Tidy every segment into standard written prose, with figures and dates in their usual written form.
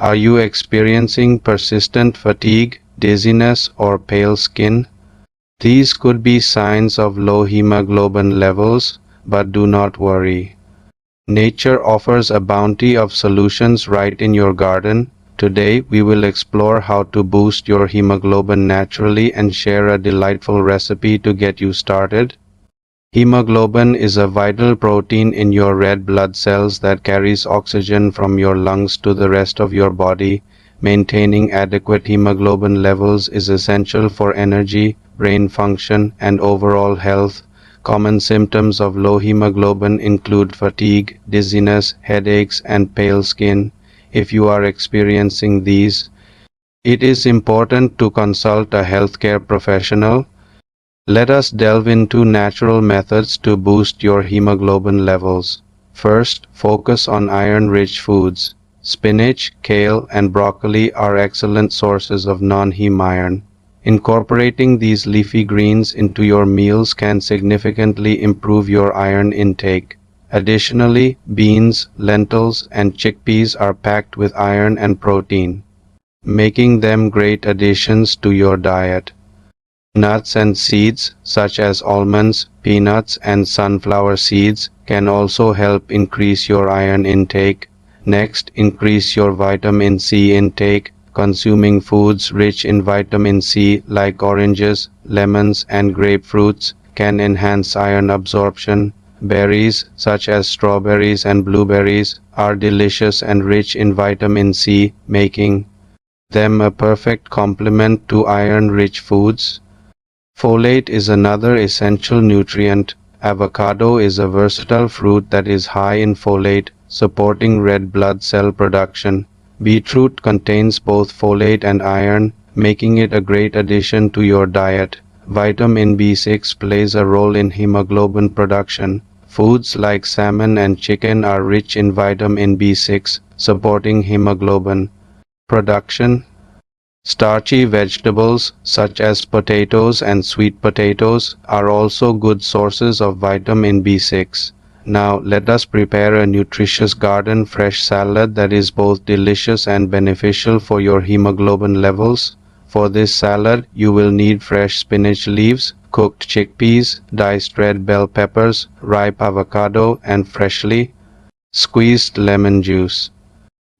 Are you experiencing persistent fatigue, dizziness, or pale skin? These could be signs of low hemoglobin levels, but do not worry. Nature offers a bounty of solutions right in your garden. Today, we will explore how to boost your hemoglobin naturally and share a delightful recipe to get you started. Hemoglobin is a vital protein in your red blood cells that carries oxygen from your lungs to the rest of your body. Maintaining adequate hemoglobin levels is essential for energy, brain function, and overall health. Common symptoms of low hemoglobin include fatigue, dizziness, headaches, and pale skin. If you are experiencing these, it is important to consult a healthcare professional. Let us delve into natural methods to boost your hemoglobin levels. First, focus on iron-rich foods. Spinach, kale, and broccoli are excellent sources of non-heme iron. Incorporating these leafy greens into your meals can significantly improve your iron intake. Additionally, beans, lentils, and chickpeas are packed with iron and protein, making them great additions to your diet. Nuts and seeds, such as almonds, peanuts, and sunflower seeds, can also help increase your iron intake. Next, increase your vitamin C intake. Consuming foods rich in vitamin C like oranges, lemons, and grapefruits can enhance iron absorption. Berries, such as strawberries and blueberries, are delicious and rich in vitamin C, making them a perfect complement to iron-rich foods. Folate is another essential nutrient. Avocado is a versatile fruit that is high in folate, supporting red blood cell production. Beetroot contains both folate and iron, making it a great addition to your diet. Vitamin B6 plays a role in hemoglobin production. Foods like salmon and chicken are rich in vitamin B6, supporting hemoglobin production. Starchy vegetables, such as potatoes and sweet potatoes, are also good sources of vitamin B6. Now, let us prepare a nutritious garden fresh salad that is both delicious and beneficial for your hemoglobin levels. For this salad, you will need fresh spinach leaves, cooked chickpeas, diced red bell peppers, ripe avocado, and freshly squeezed lemon juice.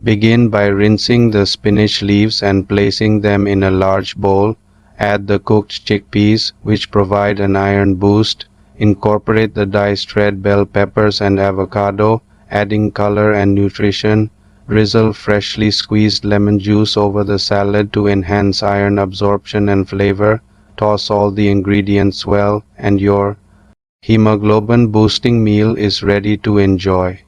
Begin by rinsing the spinach leaves and placing them in a large bowl. Add the cooked chickpeas, which provide an iron boost. Incorporate the diced red bell peppers and avocado, adding color and nutrition. Drizzle freshly squeezed lemon juice over the salad to enhance iron absorption and flavor. Toss all the ingredients well, and your hemoglobin-boosting meal is ready to enjoy.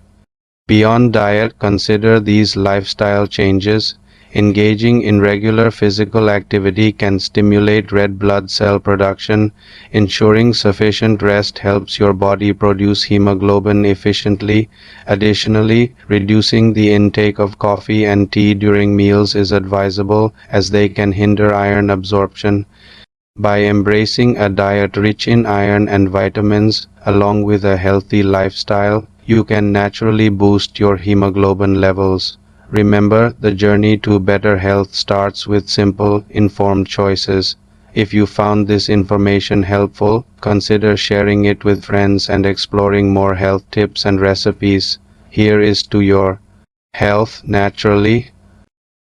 Beyond diet, consider these lifestyle changes. Engaging in regular physical activity can stimulate red blood cell production. Ensuring sufficient rest helps your body produce hemoglobin efficiently. Additionally, reducing the intake of coffee and tea during meals is advisable, as they can hinder iron absorption. By embracing a diet rich in iron and vitamins, along with a healthy lifestyle, you can naturally boost your hemoglobin levels. Remember, the journey to better health starts with simple, informed choices. If you found this information helpful, consider sharing it with friends and exploring more health tips and recipes. Here is to your health naturally.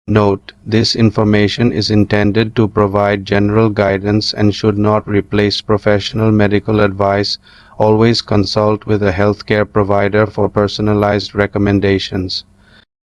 Note: this information is intended to provide general guidance and should not replace professional medical advice. Always consult with a healthcare provider for personalized recommendations.